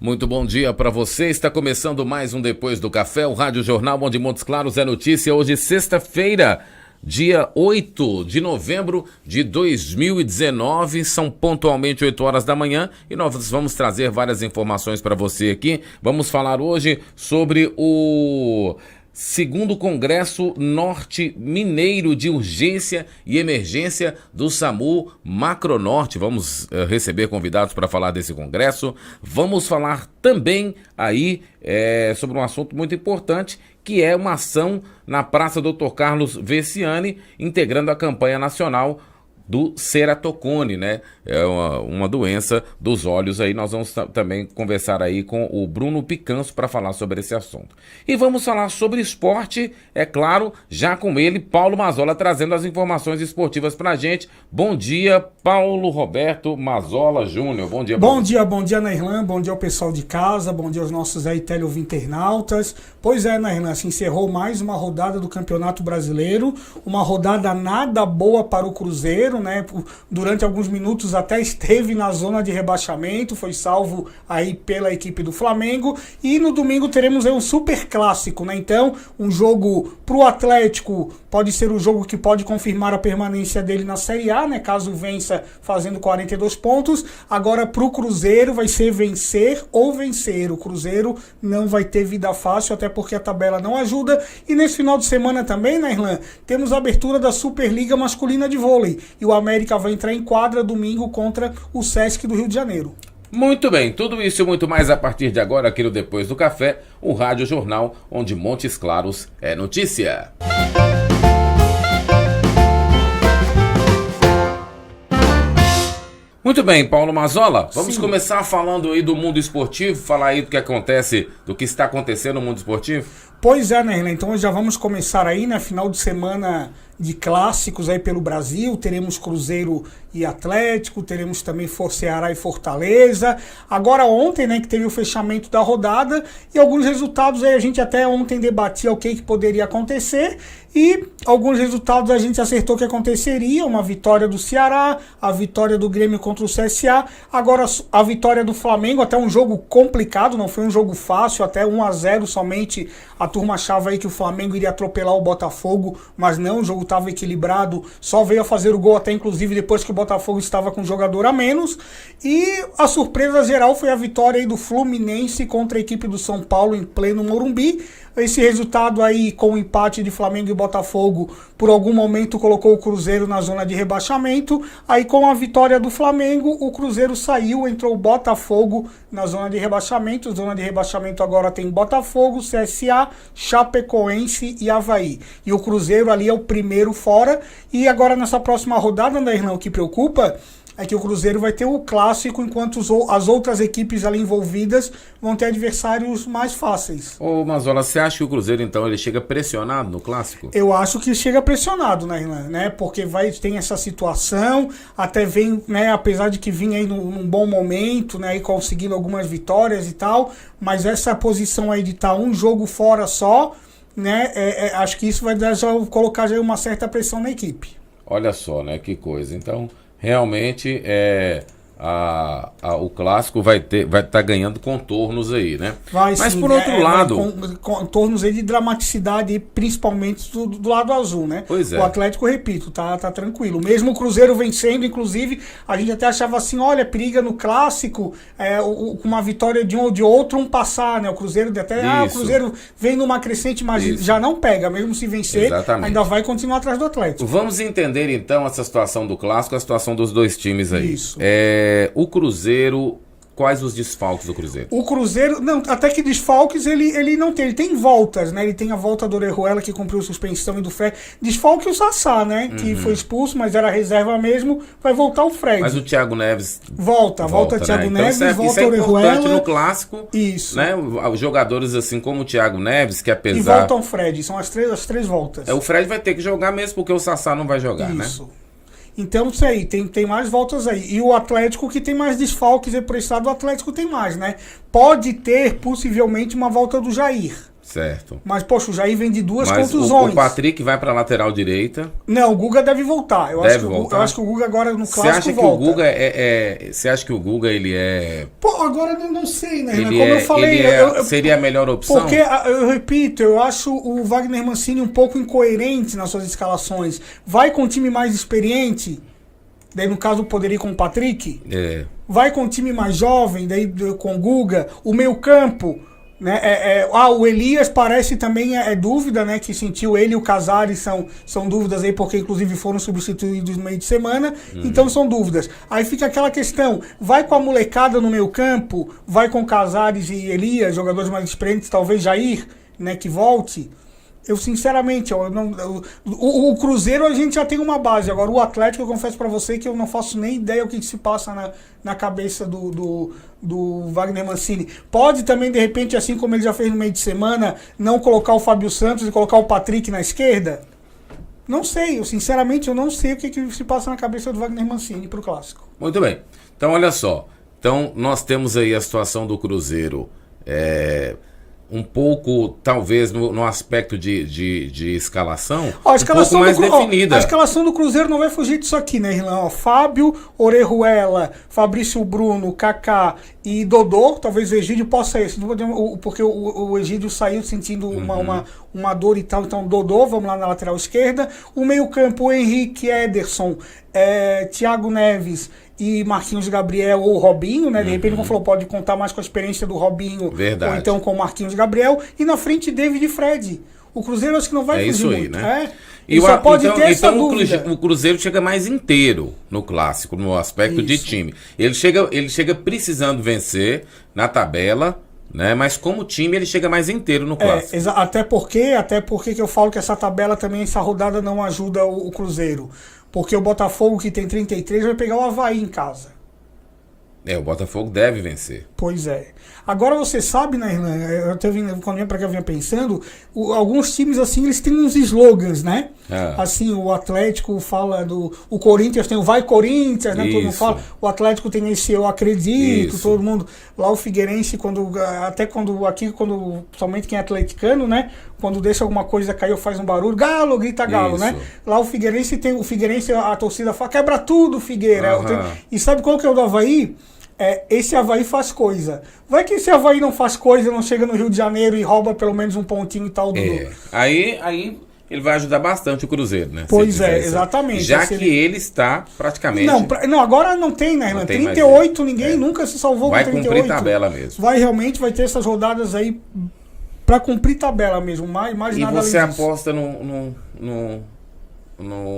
Muito bom dia para você. Está começando mais um Depois do Café, o Rádio Jornal onde Montes Claros é notícia. Hoje, sexta-feira, dia 8 de novembro de 2019. São pontualmente 8 horas da manhã e nós vamos trazer várias informações para você aqui. Vamos falar hoje sobre o segundo Congresso Norte Mineiro de Urgência e Emergência do SAMU Macronorte. Vamos receber convidados para falar desse congresso. Vamos falar também aí sobre um assunto muito importante, que é uma ação na Praça Dr. Carlos Veciani, integrando a campanha nacional do ceratocone, né? É uma doença dos olhos aí. Nós vamos também conversar aí com o Bruno Picanso para falar sobre esse assunto. E vamos falar sobre esporte, é claro, já com ele, Paulo Mazzola, trazendo as informações esportivas pra gente. Bom dia, Paulo Roberto Mazzola Júnior. Bom dia, Paulo. Bom dia, Nairlan. Bom dia ao pessoal de casa. Bom dia aos nossos aí teleouvinternautas. Pois é, Nairlan, se encerrou mais uma rodada do Campeonato Brasileiro, uma rodada nada boa para o Cruzeiro, né? Durante alguns minutos até esteve na zona de rebaixamento, foi salvo aí pela equipe do Flamengo, e no domingo teremos aí um super clássico, né? Então, um jogo pro Atlético pode ser o jogo que pode confirmar a permanência dele na Série A, né? Caso vença fazendo 42 pontos. Agora pro Cruzeiro vai ser vencer ou vencer. O Cruzeiro não vai ter vida fácil, até porque a tabela não ajuda. E nesse final de semana também, né, Irlan, temos a abertura da Superliga Masculina de Vôlei. E o América vai entrar em quadra domingo contra o Sesc do Rio de Janeiro. Muito bem, tudo isso e muito mais a partir de agora aqui no Depois do Café, o Rádio Jornal, onde Montes Claros é notícia. Muito bem, Paulo Mazzola, vamos começar falando aí do mundo esportivo, falar aí do que acontece, do que está acontecendo no mundo esportivo? Pois é, né, então já vamos começar aí, né, final de semana de clássicos aí pelo Brasil. Teremos Cruzeiro e Atlético, teremos também Ceará e Fortaleza. Agora ontem, né, que teve o fechamento da rodada e alguns resultados aí a gente até ontem debatia o que poderia acontecer e alguns resultados a gente acertou que aconteceria, uma vitória do Ceará, a vitória do Grêmio contra o CSA, agora a vitória do Flamengo, até um jogo complicado, não foi um jogo fácil, até 1-0 somente. A turma achava aí que o Flamengo iria atropelar o Botafogo, mas não, o jogo estava equilibrado, só veio a fazer o gol até inclusive depois que o Botafogo estava com um jogador a menos. E a surpresa geral foi a vitória aí do Fluminense contra a equipe do São Paulo em pleno Morumbi. Esse resultado aí, com o empate de Flamengo e Botafogo, por algum momento colocou o Cruzeiro na zona de rebaixamento. Aí com a vitória do Flamengo, o Cruzeiro saiu, entrou o Botafogo na zona de rebaixamento. Zona de rebaixamento agora tem Botafogo, CSA, Chapecoense e Avaí. E o Cruzeiro ali é o primeiro fora. E agora nessa próxima rodada, né, Irlão, o que preocupa é que o Cruzeiro vai ter o clássico, enquanto as outras equipes ali envolvidas vão ter adversários mais fáceis. Ô Mazzola, você acha que o Cruzeiro, então, ele chega pressionado no clássico? Eu acho que chega pressionado, né? Porque tem essa situação, até vem, né, apesar de que vinha aí num bom momento, né, e conseguindo algumas vitórias e tal, mas essa posição aí de estar um jogo fora só, né, acho que isso vai colocar já uma certa pressão na equipe. Olha só, né, que coisa. Então, realmente o clássico vai estar ganhando contornos aí, né? Mas sim, por outro lado, contornos aí de dramaticidade, principalmente do lado azul, né? Pois é. O Atlético, repito, tá tranquilo. Mesmo o Cruzeiro vencendo, inclusive, a gente até achava assim, olha, periga no clássico, com uma vitória de um ou de outro, passar, né? O Cruzeiro o Cruzeiro vem numa crescente, mas já não pega, mesmo se vencer, exatamente, ainda vai continuar atrás do Atlético. Vamos entender então essa situação do clássico, a situação dos dois times aí. Isso. O Cruzeiro, quais os desfalques do Cruzeiro? O Cruzeiro, não, até que desfalques ele não tem, ele tem voltas, né? Ele tem a volta do Orejuela, que cumpriu suspensão, e do Fred. Desfalque o Sassá, né? Que foi expulso, mas era reserva mesmo, vai voltar o Fred. Mas o Thiago Neves volta Thiago, né? Neves, então, volta o Orejuela. É importante no clássico. Isso. Né? Os jogadores assim como o Thiago Neves, que apesar... E voltam o Fred, são as três voltas. O Fred vai ter que jogar mesmo, porque o Sassá não vai jogar, isso, né? Então, isso aí, tem mais voltas aí. E o Atlético, que tem mais desfalques, por esse lado, o Atlético tem mais, né? Pode ter, possivelmente, uma volta do Jair. Certo. Mas, poxa, o Jair vem de duas Mas contusões. o Patrick vai para lateral direita. Não, o Guga deve voltar. Eu acho que o Guga agora no clássico volta. Você acha que o Guga ele é... Pô, agora eu não sei, né, Renan? Ele Como é, eu falei... seria a melhor opção? Porque, eu repito, eu acho o Wagner Mancini um pouco incoerente nas suas escalações. Vai com um time mais experiente, daí no caso poderia ir com o Patrick. Vai com um time mais jovem, daí com o Guga. O meio campo... Né? O Elias parece também dúvida, né? Que sentiu ele e o Casares são dúvidas aí, porque inclusive foram substituídos no meio de semana, então são dúvidas. Aí fica aquela questão, vai com a molecada no meio campo, vai com Casares e Elias, jogadores mais experientes, talvez Jair, né, que volte. Eu sinceramente, o Cruzeiro a gente já tem uma base. Agora o Atlético, eu confesso pra você que eu não faço nem ideia o que se passa na cabeça do Wagner Mancini. Pode também, de repente, assim como ele já fez no meio de semana, não colocar o Fábio Santos e colocar o Patrick na esquerda? Não sei, sinceramente eu não sei o que se passa na cabeça do Wagner Mancini pro Clássico. Muito bem, então olha só. Então nós temos aí a situação do Cruzeiro um pouco, talvez, no aspecto de escalação, a escalação um pouco mais definida. A escalação do Cruzeiro não vai fugir disso aqui, né, Irlan? Fábio, Orejuela, Fabrício Bruno, Kaká e Dodô. Talvez o Egídio possa ir, porque o Egídio saiu sentindo uma dor e tal. Então, Dodô, vamos lá na lateral esquerda. O meio-campo, Henrique, Ederson, Thiago Neves e Marquinhos Gabriel ou Robinho, né? De repente, como falou, pode contar mais com a experiência do Robinho. Verdade. Ou então com o Marquinhos Gabriel. E na frente, David e Fred. O Cruzeiro acho que não vai fugir muito. Né? E só pode ter essa dúvida. O Cruzeiro chega mais inteiro no clássico, no aspecto de time. Ele chega precisando vencer na tabela, né? Mas como time ele chega mais inteiro no clássico. Até porque que eu falo que essa tabela também, essa rodada não ajuda o Cruzeiro. Porque o Botafogo, que tem 33, vai pegar o Avaí em casa. O Botafogo deve vencer. Pois é. Agora você sabe, né, Irlan? Eu até quando eu vinha pensando, alguns times assim, eles têm uns slogans, né? Assim, o Atlético fala o Corinthians tem o Vai Corinthians, né? Todo mundo fala. O Atlético tem esse Eu Acredito, todo mundo. Lá o Figueirense, somente quem é atleticano, né? Quando deixa alguma coisa cair ou faz um barulho, Galo, grita Galo, né? Lá o Figueirense a torcida fala, quebra tudo, Figueira. E sabe qual que é o do Avaí? Esse Avaí faz coisa. Vai que esse Avaí não faz coisa, não chega no Rio de Janeiro e rouba pelo menos um pontinho e tal do... Aí ele vai ajudar bastante o Cruzeiro, né? Pois exatamente. Já que ele está praticamente... Não, agora não tem, né, Renan? 38, ninguém nunca se salvou com 38. Vai cumprir tabela mesmo. Vai ter essas rodadas aí pra cumprir tabela mesmo, mais nada além disso. E você aposta no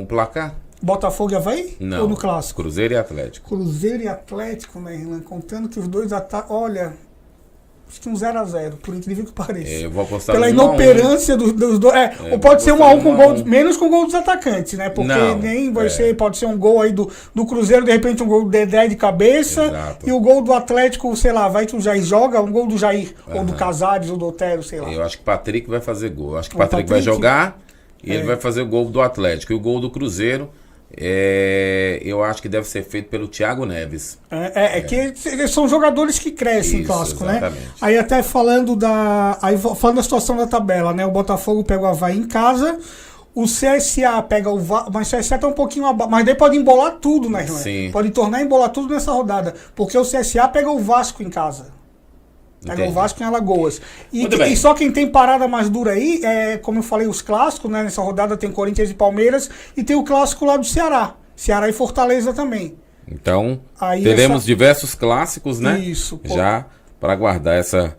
placar? Botafogo e Avaí? Não. Ou no Clássico? Cruzeiro e Atlético. Cruzeiro e Atlético, né, Irlan? Contando que os dois olha, acho que um 0x0, por incrível que pareça. Eu vou apostar pela inoperância dos dois. Ou pode ser 1x1 com gol, menos com gol dos atacantes, né? Porque nem vai ser, pode ser um gol aí do Cruzeiro, de repente um gol do Dedé de cabeça. Exato. E o gol do Atlético, sei lá, vai que o Jair joga, um gol do Jair, ou do Casares, ou do Otero, sei lá. Eu acho que o Patrick vai fazer gol. Eu acho que o Patrick vai jogar e ele vai fazer o gol do Atlético. E o gol do Cruzeiro, eu acho que deve ser feito pelo Thiago Neves. Que são jogadores que crescem em clássico, exatamente, né? Aí até falando da situação da tabela, né? O Botafogo pega o Avaí em casa, o CSA pega o Vasco, mas o CSA tá um pouquinho abaixo, mas daí pode embolar tudo, né, Irlan? Sim. Pode embolar tudo nessa rodada, porque o CSA pega o Vasco em casa. Pega o Vasco em Alagoas. E só quem tem parada mais dura aí, como eu falei, os clássicos, né? Nessa rodada tem Corinthians e Palmeiras e tem o clássico lá do Ceará. Ceará e Fortaleza também. Então, teremos diversos clássicos, né? Isso. Já para guardar essa...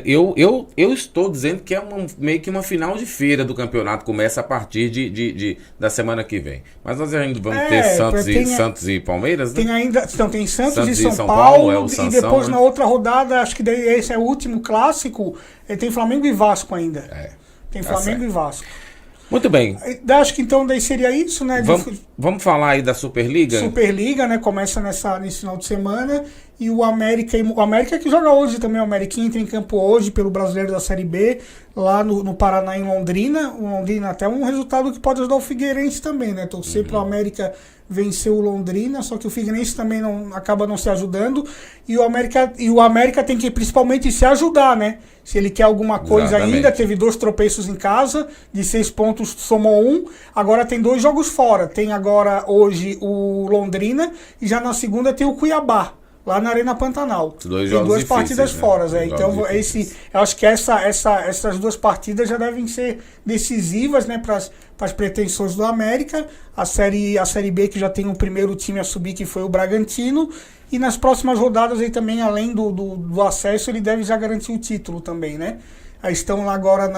Eu estou dizendo que é meio que uma final de feira do campeonato, começa a partir da semana que vem. Mas nós ainda vamos ter Santos e Palmeiras, né? Tem ainda, então, tem Santos e São Paulo e depois, né, na outra rodada, acho que daí esse é o último clássico, tem Flamengo e Vasco ainda. Tem Flamengo e Vasco. Muito bem. Acho que então daí seria isso, né? Vamos falar aí da Superliga? Superliga, né? Começa nesse final de semana e o América que joga hoje também, o América entra em campo hoje pelo Brasileiro da Série B, lá no Paraná, em Londrina. O Londrina até um resultado que pode ajudar o Figueirense também, né? Torcer para o América vencer o Londrina, só que o Figueirense também acaba não se ajudando, e o América tem que principalmente se ajudar, né? Se ele quer alguma coisa ainda, teve 2 tropeços em casa, de 6 pontos somou 1, agora tem 2 jogos fora, tem agora hoje o Londrina, e já na segunda tem o Cuiabá, lá na Arena Pantanal. Tem 2 partidas fora, né? Então eu acho que essas 2 partidas já devem ser decisivas, né, para as pretensões do América. A série B, que já tem o primeiro time a subir, que foi o Bragantino, e nas próximas rodadas aí também, além do acesso, ele deve já garantir o título também, né? Aí estão lá agora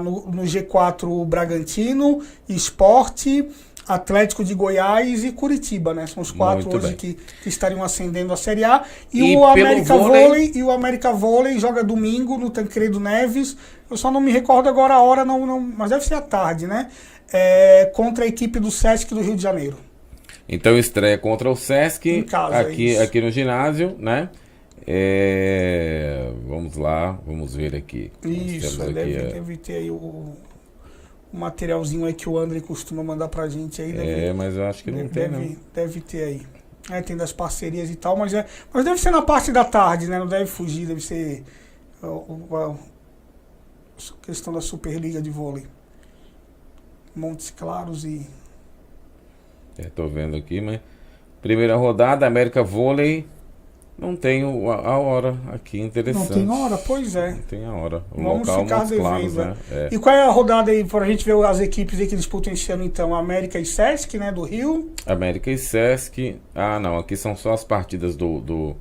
no G4 o Bragantino, Sport, Atlético de Goiás e Curitiba, né? São os 4 hoje que estariam ascendendo a Série A. E o América Vôlei joga domingo no Tancredo Neves. Eu só não me recordo agora a hora, mas deve ser à tarde, né? Contra a equipe do Sesc do Rio de Janeiro. Então estreia contra o Sesc, em casa, aqui no ginásio, né? Vamos lá, vamos ver aqui. Isso, deve ter aí o materialzinho aí que o André costuma mandar pra gente aí. Mas eu acho que não tem, não. Deve ter aí. Tem das parcerias e tal, mas deve ser na parte da tarde, né? Não deve fugir, deve ser a questão da Superliga de Vôlei. Montes Claros e... Tô vendo aqui, mas... Primeira rodada, América Vôlei... Não tem a hora aqui, interessante. Não tem hora? Pois é. Não tem a hora. Vamos ficar devendo, né? E qual é a rodada aí, para a gente ver as equipes aí que disputam esse ano, então? América e Sesc, né, do Rio. América e Sesc. Não, aqui são só as partidas do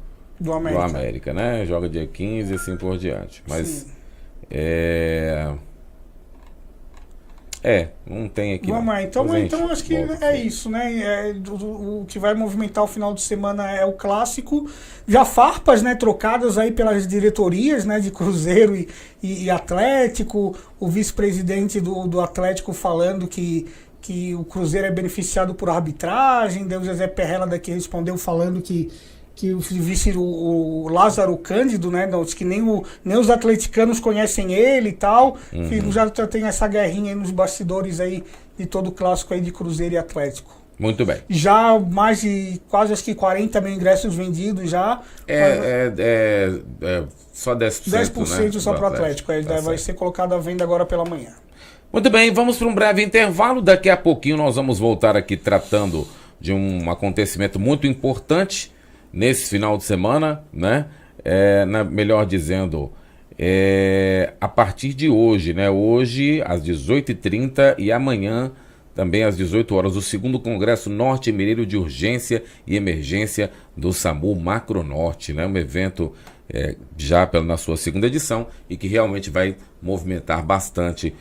América, né? Joga dia 15 e assim por diante. Mas, sim. Não tem aqui. Vamos lá, então acho que é isso, né? O que vai movimentar o final de semana é o clássico. Já farpas, né, trocadas aí pelas diretorias, né, de Cruzeiro e Atlético. O vice-presidente do Atlético falando que o Cruzeiro é beneficiado por arbitragem. O José Perrella daqui respondeu falando que o Lázaro Cândido, né, que nem os atleticanos conhecem ele e tal. Já tem essa guerrinha aí nos bastidores aí de todo o clássico aí de Cruzeiro e Atlético. Muito bem. Já mais de quase acho que 40 mil ingressos vendidos já. Só 10%. 10%, né, só para o Atlético. Vai ser colocado à venda agora pela manhã. Muito bem, vamos para um breve intervalo. Daqui a pouquinho nós vamos voltar aqui tratando de um acontecimento muito importante nesse final de semana, né? Melhor dizendo, a partir de hoje, né? Hoje, às 18h30 e amanhã, também às 18 horas, o 2º Congresso Norte-Mineiro de Urgência e Emergência do SAMU Macronorte, né? Um evento já na sua 2ª edição e que realmente vai movimentar bastante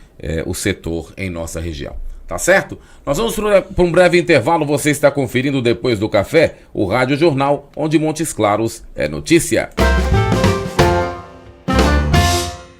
o setor em nossa região. Tá certo? Nós vamos para um breve intervalo. Você está conferindo Depois do Café, o Rádio Jornal, onde Montes Claros é notícia.